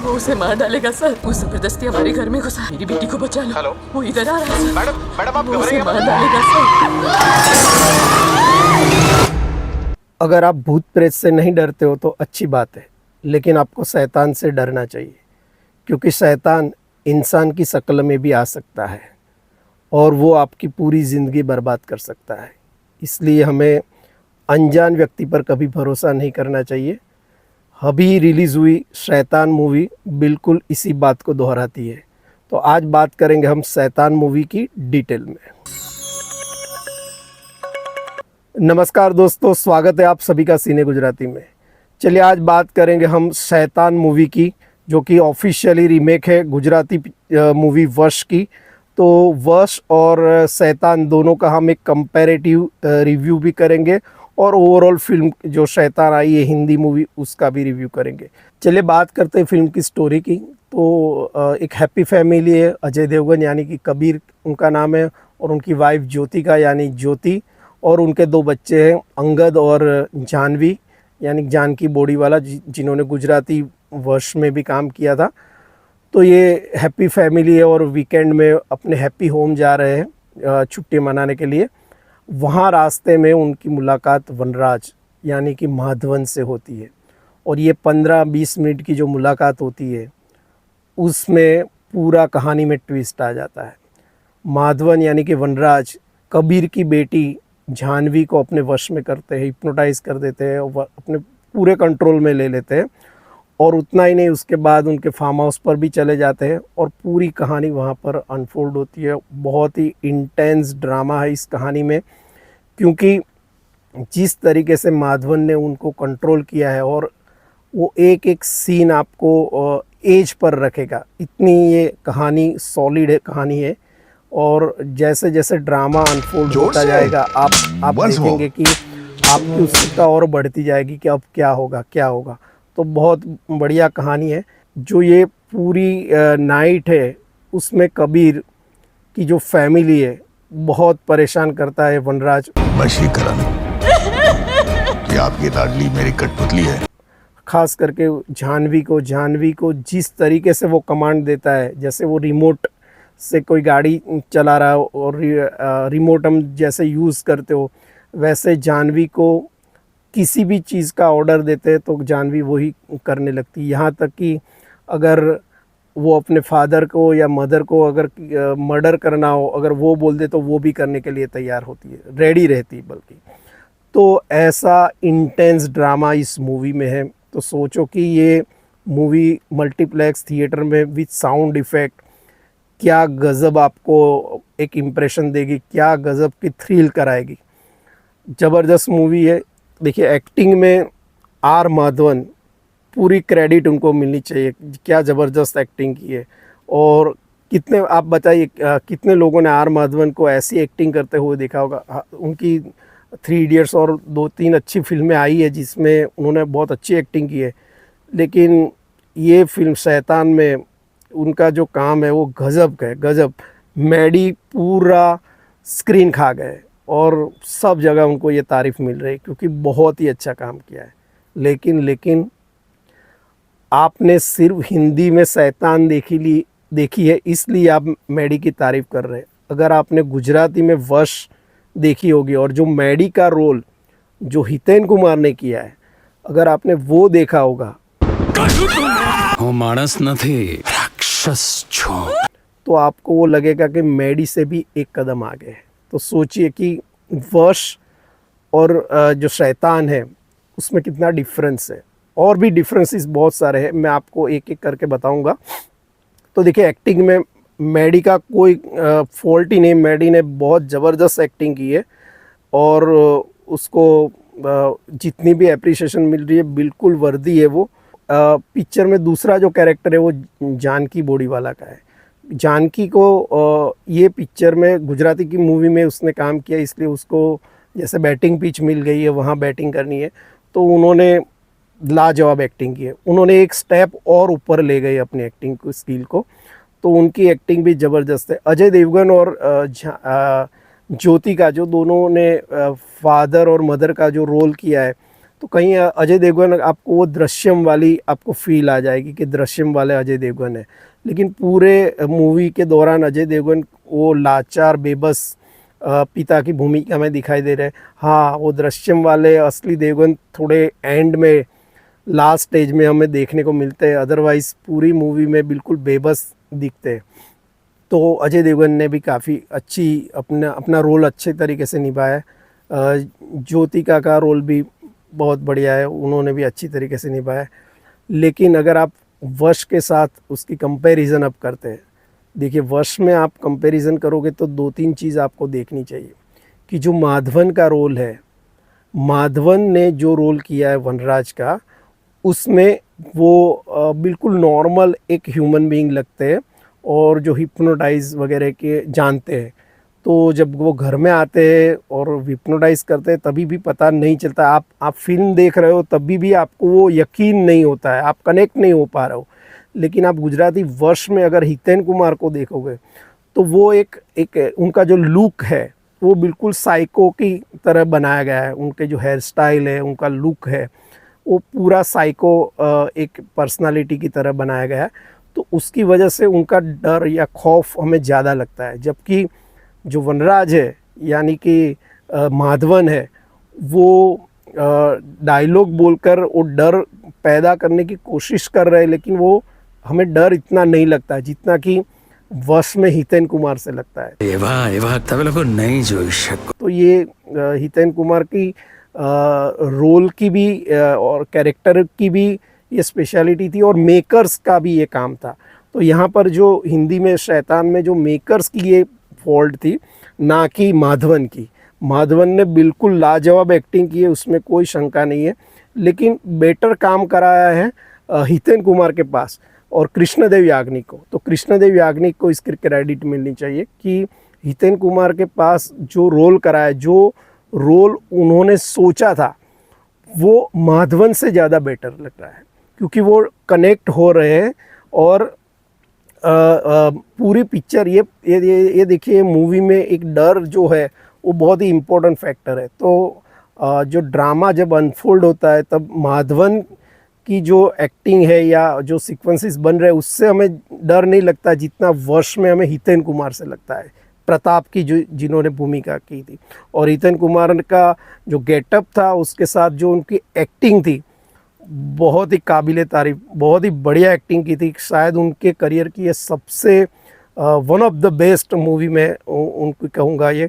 वो उसे मार डालेगा सर। वो जबरदस्ती हमारे घर में घुसा। मेरी बेटी को बचा लो। हेलो, वो इधर आ रहा है। मैडम मैडम आप वो उसे घबराइए मार मत। डालेगा सर। अगर आप भूत प्रेत से नहीं डरते हो तो अच्छी बात है, लेकिन आपको शैतान से डरना चाहिए, क्योंकि शैतान इंसान की शक्ल में भी आ सकता है और वो आपकी पूरी ज़िंदगी बर्बाद कर सकता है। इसलिए हमें अनजान व्यक्ति पर कभी भरोसा नहीं करना चाहिए। अभी रिलीज़ हुई शैतान मूवी बिल्कुल इसी बात को दोहराती है। तो आज बात करेंगे हम शैतान मूवी की डिटेल में। नमस्कार दोस्तों, स्वागत है आप सभी का सीने गुजराती में। चलिए आज बात करेंगे हम शैतान मूवी की, जो कि ऑफिशियली रीमेक है गुजराती मूवी वश की। तो वश और शैतान दोनों का हम एक कंपैरेटिव रिव्यू भी करेंगे और ओवरऑल फिल्म जो शैतान आई है हिंदी मूवी उसका भी रिव्यू करेंगे। चलिए बात करते हैं फिल्म की स्टोरी की। तो एक हैप्पी फैमिली है। अजय देवगन यानी कि कबीर उनका नाम है, और उनकी वाइफ ज्योतिका यानी ज्योति, और उनके दो बच्चे हैं अंगद और जानवी यानी जानकी बोडीवाला, जिन्होंने गुजराती वर्ष में भी काम किया था। तो ये हैप्पी फैमिली है और वीकेंड में अपने हैप्पी होम जा रहे हैं छुट्टी मनाने के लिए। वहाँ रास्ते में उनकी मुलाकात वनराज यानी कि माधवन से होती है, और ये 15-20 मिनट की जो मुलाकात होती है उसमें पूरा कहानी में ट्विस्ट आ जाता है। माधवन यानी कि वनराज कबीर की बेटी जानवी को अपने वश में करते हैं, हिप्नोटाइज कर देते हैं और अपने पूरे कंट्रोल में ले लेते हैं। और उतना ही नहीं, उसके बाद उनके फार्म हाउस पर भी चले जाते हैं और पूरी कहानी वहाँ पर अनफोल्ड होती है। बहुत ही इंटेंस ड्रामा है इस कहानी में, क्योंकि जिस तरीके से माधवन ने उनको कंट्रोल किया है और वो एक एक सीन आपको एज पर रखेगा, इतनी ये कहानी सॉलिड है कहानी है। और जैसे जैसे ड्रामा अनफोल्ड होता जाएगा आप देखेंगे कि आपकी उत्सुकता और बढ़ती जाएगी कि अब क्या होगा क्या होगा। तो बहुत बढ़िया कहानी है। जो ये पूरी नाइट है उसमें कबीर की जो फैमिली है बहुत परेशान करता है वनराज। वशीकरण ये आपकी लाडली मेरी कठपुतली है। खास करके जानवी को जिस तरीके से वो कमांड देता है, जैसे वो रिमोट से कोई गाड़ी चला रहा हो और रिमोट हम जैसे यूज़ करते हो वैसे जानवी को किसी भी चीज़ का ऑर्डर देते हैं तो जानवी वही करने लगती है। यहाँ तक कि अगर वो अपने फादर को या मदर को अगर मर्डर करना हो, अगर वो बोल दे तो वो भी करने के लिए तैयार होती है, रेडी रहती है बल्कि। तो ऐसा इंटेंस ड्रामा इस मूवी में है। तो सोचो कि ये मूवी मल्टीप्लेक्स थिएटर में विद साउंड इफ़ेक्ट क्या गज़ब आपको एक इम्प्रेशन देगी, क्या गज़ब की थ्रिल कराएगी। ज़बरदस्त मूवी है। देखिए एक्टिंग में आर माधवन, पूरी क्रेडिट उनको मिलनी चाहिए, क्या ज़बरदस्त एक्टिंग की है। और कितने आप बताइए कितने लोगों ने आर माधवन को ऐसी एक्टिंग करते हुए देखा होगा। उनकी 3 इडियट्स और 2-3 अच्छी फिल्में आई है जिसमें उन्होंने बहुत अच्छी एक्टिंग की है, लेकिन ये फिल्म शैतान में उनका जो काम है वो गज़ब का है, गज़ब। मैडी पूरा स्क्रीन खा गए और सब जगह उनको ये तारीफ़ मिल रही है क्योंकि बहुत ही अच्छा काम किया है। लेकिन आपने सिर्फ हिंदी में शैतान देखी है इसलिए आप मैडी की तारीफ़ कर रहे हैं। अगर आपने गुजराती में वश देखी होगी और जो मैडी का रोल जो हितेन कुमार ने किया है, अगर आपने वो देखा होगा मानस नहीं राक्षस छो, तो आपको वो लगेगा कि मैडी से भी एक कदम आगे है। तो सोचिए कि वश और जो शैतान है उसमें कितना डिफरेंस है। और भी डिफरेंसेस बहुत सारे हैं, मैं आपको एक एक करके बताऊंगा। तो देखिए एक्टिंग में मैडी का कोई फॉल्ट ही नहीं, मैडी ने बहुत ज़बरदस्त एक्टिंग की है और उसको जितनी भी एप्रिसिएशन मिल रही है बिल्कुल वर्दी है वो। पिक्चर में दूसरा जो कैरेक्टर है वो जानकी बोडीवाला का है। जानकी को ये पिक्चर में गुजराती की मूवी में उसने काम किया, इसलिए उसको जैसे बैटिंग पिच मिल गई है वहाँ बैटिंग करनी है, तो उन्होंने लाजवाब एक्टिंग की है। उन्होंने एक स्टेप और ऊपर ले गए अपनी एक्टिंग को, स्किल को, तो उनकी एक्टिंग भी ज़बरदस्त है। अजय देवगन और ज्योति का जो दोनों ने फादर और मदर का जो रोल किया है, तो कहीं अजय देवगन आपको वो दृश्यम वाली आपको फील आ जाएगी कि दृश्यम वाले अजय देवगन है। लेकिन पूरे मूवी के दौरान अजय देवगन वो लाचार बेबस पिता की भूमिका में दिखाई दे रहे हैं। हाँ, वो दृश्यम वाले असली देवगन थोड़े एंड में लास्ट स्टेज में हमें देखने को मिलते हैं, अदरवाइज़ पूरी मूवी में बिल्कुल बेबस दिखते हैं। तो अजय देवगन ने भी काफ़ी अच्छी अपना रोल अच्छे तरीके से निभाया है। ज्योतिका का रोल भी बहुत बढ़िया है, उन्होंने भी अच्छी तरीके से निभाया। लेकिन अगर आप वश के साथ उसकी कंपैरिजन अब करते हैं, देखिए वश में आप कंपैरिजन करोगे तो 2-3 चीज़ आपको देखनी चाहिए कि जो माधवन का रोल है, माधवन ने जो रोल किया है वनराज का, उसमें वो बिल्कुल नॉर्मल एक ह्यूमन बीइंग लगते हैं और जो हिप्नोटाइज वगैरह के जानते हैं। तो जब वो घर में आते हैं और हिप्नोटाइज करते हैं तभी भी पता नहीं चलता। आप फिल्म देख रहे हो तभी भी आपको वो यकीन नहीं होता है, आप कनेक्ट नहीं हो पा रहे हो। लेकिन आप गुजराती वर्ष में अगर हितेन कुमार को देखोगे तो वो एक उनका जो लुक है वो बिल्कुल साइको की तरह बनाया गया है। उनके जो हेयर स्टाइल है, उनका लुक है, वो पूरा साइको एक पर्सनालिटी की तरह बनाया गया है। तो उसकी वजह से उनका डर या खौफ हमें ज़्यादा लगता है। जबकि जो वनराज है यानी कि माधवन है, वो डायलॉग बोलकर वो डर पैदा करने की कोशिश कर रहे हैं, लेकिन वो हमें डर इतना नहीं लगता जितना कि वश में हितेन कुमार से लगता है। तो ये हितेन कुमार की रोल की भी और कैरेक्टर की भी ये स्पेशलिटी थी और मेकर्स का भी ये काम था। तो यहाँ पर जो हिंदी में शैतान में जो मेकर्स की ये फॉल्ट थी, ना कि माधवन की। माधवन ने बिल्कुल लाजवाब एक्टिंग की है, उसमें कोई शंका नहीं है। लेकिन बेटर काम कराया है हितेन कुमार के पास और कृष्णदेव याग्निक को। तो कृष्णदेव याग्निक को इसकी क्रेडिट मिलनी चाहिए कि हितेन कुमार के पास जो रोल कराया, जो रोल उन्होंने सोचा था, वो माधवन से ज़्यादा बेटर लग रहा है, क्योंकि वो कनेक्ट हो रहे हैं। और पूरी पिक्चर ये देखिए, मूवी में एक डर जो है वो बहुत ही इम्पोर्टेंट फैक्टर है। तो जो ड्रामा जब अनफोल्ड होता है तब माधवन की जो एक्टिंग है या जो सीक्वेंसेस बन रहे हैं उससे हमें डर नहीं लगता जितना वर्ष में हमें हितेन कुमार से लगता है, प्रताप की जो जिन्होंने भूमिका की थी। और हितेन कुमार का जो गेटअप था उसके साथ जो उनकी एक्टिंग थी बहुत ही काबिले तारीफ, बहुत ही बढ़िया एक्टिंग की थी। शायद उनके करियर की ये सबसे one of the best movie में उनको कहूँगा ये।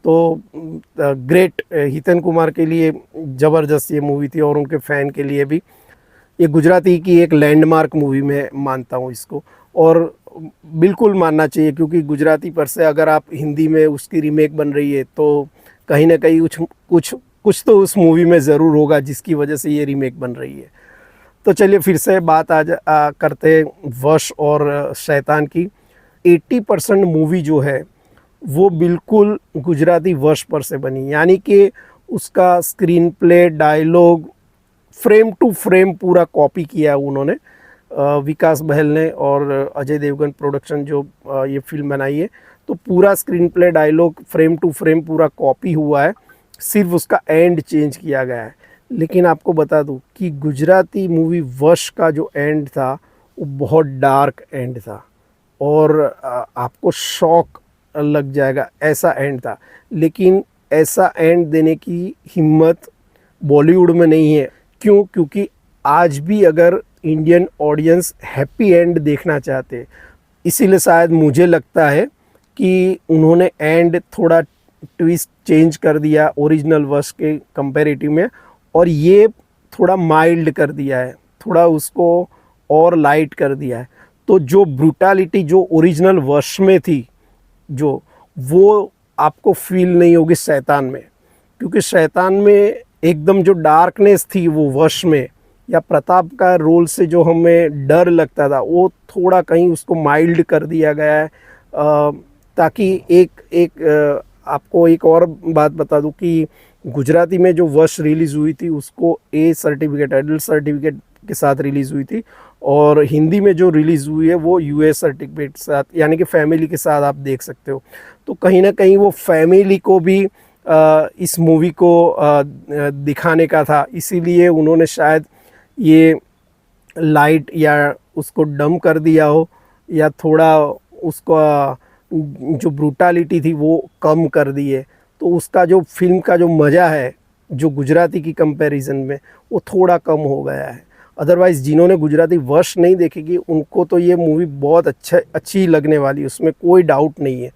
तो ग्रेट हितेन कुमार के लिए ज़बरदस्त ये मूवी थी और उनके फ़ैन के लिए भी ये गुजराती की एक लैंडमार्क मूवी में मानता हूँ इसको। और बिल्कुल मानना चाहिए, क्योंकि गुजराती पर से अगर आप हिंदी में उसकी रीमेक बन रही है तो कहीं ना कहीं कुछ तो उस मूवी में ज़रूर होगा जिसकी वजह से ये रीमेक बन रही है। तो चलिए फिर से बात करते वश और शैतान की। 80% मूवी जो है वो बिल्कुल गुजराती वश पर से बनी, यानी कि उसका screenplay, dialogue, frame to frame पूरा कॉपी किया है उन्होंने, विकास बहल ने और अजय देवगन प्रोडक्शन जो ये फिल्म बनाई है। तो पूरा screenplay, dialogue frame to frame पूरा कॉपी हुआ है, सिर्फ उसका एंड चेंज किया गया है। लेकिन आपको बता दूं कि गुजराती मूवी वश का जो एंड था वो बहुत डार्क एंड था और आपको शॉक लग जाएगा, ऐसा एंड था। लेकिन ऐसा एंड देने की हिम्मत बॉलीवुड में नहीं है। क्यों? क्योंकि आज भी अगर इंडियन ऑडियंस हैप्पी एंड देखना चाहते, इसीलिए शायद मुझे लगता है कि उन्होंने एंड थोड़ा ट्विस्ट चेंज कर दिया ओरिजिनल वश के कंपैरेटिव में, और ये थोड़ा माइल्ड कर दिया है, थोड़ा उसको और लाइट कर दिया है। तो जो ब्रूटैलिटी जो ओरिजिनल वश में थी जो, वो आपको फील नहीं होगी शैतान में, क्योंकि शैतान में एकदम जो डार्कनेस थी वो वश में, या प्रताप का रोल से जो हमें डर लगता था वो थोड़ा कहीं उसको माइल्ड कर दिया गया है। ताकि एक आपको एक और बात बता दूं कि गुजराती में जो वश रिलीज़ हुई थी उसको ए सर्टिफिकेट, एडल्ट सर्टिफिकेट के साथ रिलीज़ हुई थी, और हिंदी में जो रिलीज़ हुई है वो यूएस सर्टिफिकेट के साथ, यानी कि फैमिली के साथ आप देख सकते हो। तो कहीं ना कहीं वो फैमिली को भी इस मूवी को दिखाने का था, इसीलिए उन्होंने शायद ये लाइट या उसको डम कर दिया हो, या थोड़ा उसका जो ब्रूटालिटी थी वो कम कर दी है। तो उसका जो फिल्म का जो मज़ा है जो गुजराती की कंपैरिजन में, वो थोड़ा कम हो गया है। अदरवाइज़ जिन्होंने गुजराती वश नहीं देखेगी उनको तो ये मूवी बहुत अच्छी लगने वाली है, उसमें कोई डाउट नहीं है।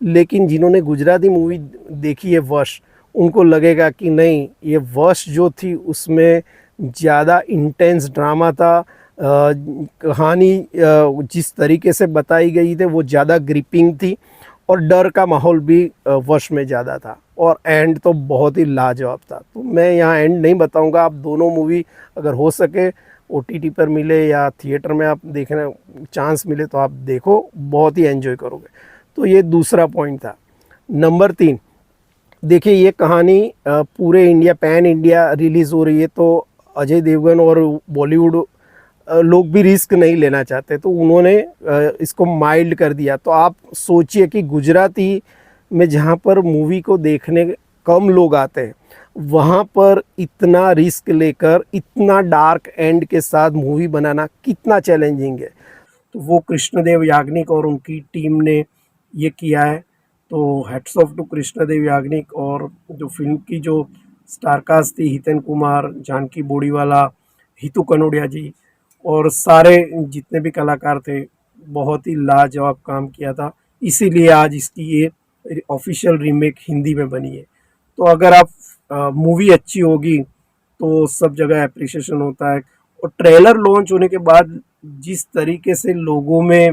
लेकिन जिन्होंने गुजराती मूवी देखी है वश, उनको लगेगा कि नहीं, ये वश जो थी उसमें ज़्यादा इंटेंस ड्रामा था, कहानी जिस तरीके से बताई गई थी वो ज़्यादा ग्रिपिंग थी, और डर का माहौल भी वश में ज़्यादा था, और एंड तो बहुत ही लाजवाब था। तो मैं यहाँ एंड नहीं बताऊँगा, आप दोनों मूवी अगर हो सके OTT पर मिले या थिएटर में आप देखने चांस मिले तो आप देखो, बहुत ही एंजॉय करोगे। तो ये दूसरा पॉइंट था। नंबर 3, देखिए ये कहानी पूरे इंडिया, पैन इंडिया रिलीज़ हो रही है, तो अजय देवगन और बॉलीवुड लोग भी रिस्क नहीं लेना चाहते, तो उन्होंने इसको माइल्ड कर दिया। तो आप सोचिए कि गुजराती में जहाँ पर मूवी को देखने कम लोग आते हैं, वहाँ पर इतना रिस्क लेकर इतना डार्क एंड के साथ मूवी बनाना कितना चैलेंजिंग है। तो वो कृष्णदेव याग्निक और उनकी टीम ने ये किया है। तो hats off to Krishnadev Yagnik, और जो फिल्म की जो स्टारकास्ट थी, हितेन कुमार, जानकी बोरीवाला, हितू कनोडिया जी, और सारे जितने भी कलाकार थे, बहुत ही लाजवाब काम किया था। इसीलिए आज इसकी ये ऑफिशियल रीमेक हिंदी में बनी है। तो अगर आप मूवी अच्छी होगी तो सब जगह अप्रिसिएशन होता है। और ट्रेलर लॉन्च होने के बाद जिस तरीके से लोगों में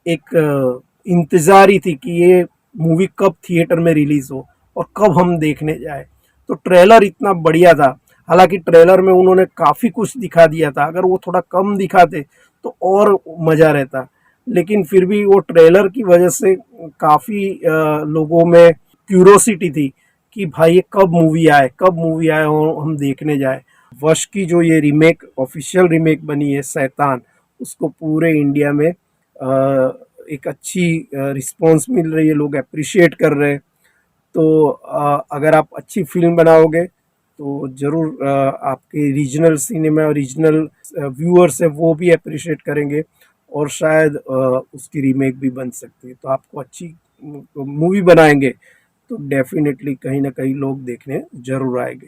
एक इंतज़ारी थी कि ये मूवी कब थिएटर में रिलीज़ हो और कब हम देखने जाए, तो ट्रेलर इतना बढ़िया था। हालांकि ट्रेलर में उन्होंने काफ़ी कुछ दिखा दिया था, अगर वो थोड़ा कम दिखाते तो और मज़ा रहता, लेकिन फिर भी वो ट्रेलर की वजह से काफ़ी लोगों में क्यूरोसिटी थी कि भाई ये कब मूवी आए और हम देखने जाए। वश की जो ये रीमेक, ऑफिशियल रीमेक बनी है शैतान, उसको पूरे इंडिया में एक अच्छी रिस्पॉन्स मिल रही है, लोग अप्रिशिएट कर रहे हैं। तो अगर आप अच्छी फिल्म बनाओगे तो ज़रूर आपके रीजनल सिनेमा और रीजनल व्यूअर्स है वो भी अप्रिशिएट करेंगे, और शायद उसकी रीमेक भी बन सकती है। तो आपको अच्छी मूवी बनाएंगे तो डेफिनेटली कहीं ना कहीं लोग देखने ज़रूर आएंगे।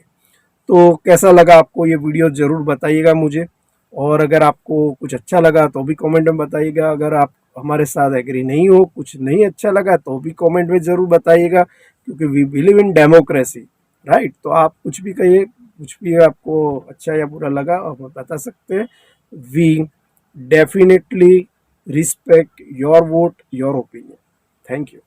तो कैसा लगा आपको ये वीडियो, ज़रूर बताइएगा मुझे, और अगर आपको कुछ अच्छा लगा तो भी कमेंट में बताइएगा। अगर आप हमारे साथ एग्री नहीं हो, कुछ नहीं अच्छा लगा, तो भी कमेंट में ज़रूर बताइएगा, क्योंकि we believe in democracy, right. तो आप कुछ भी कहिए, कुछ भी आपको अच्छा या बुरा लगा आप बता सकते हैं। We definitely respect your vote, your opinion. Thank you.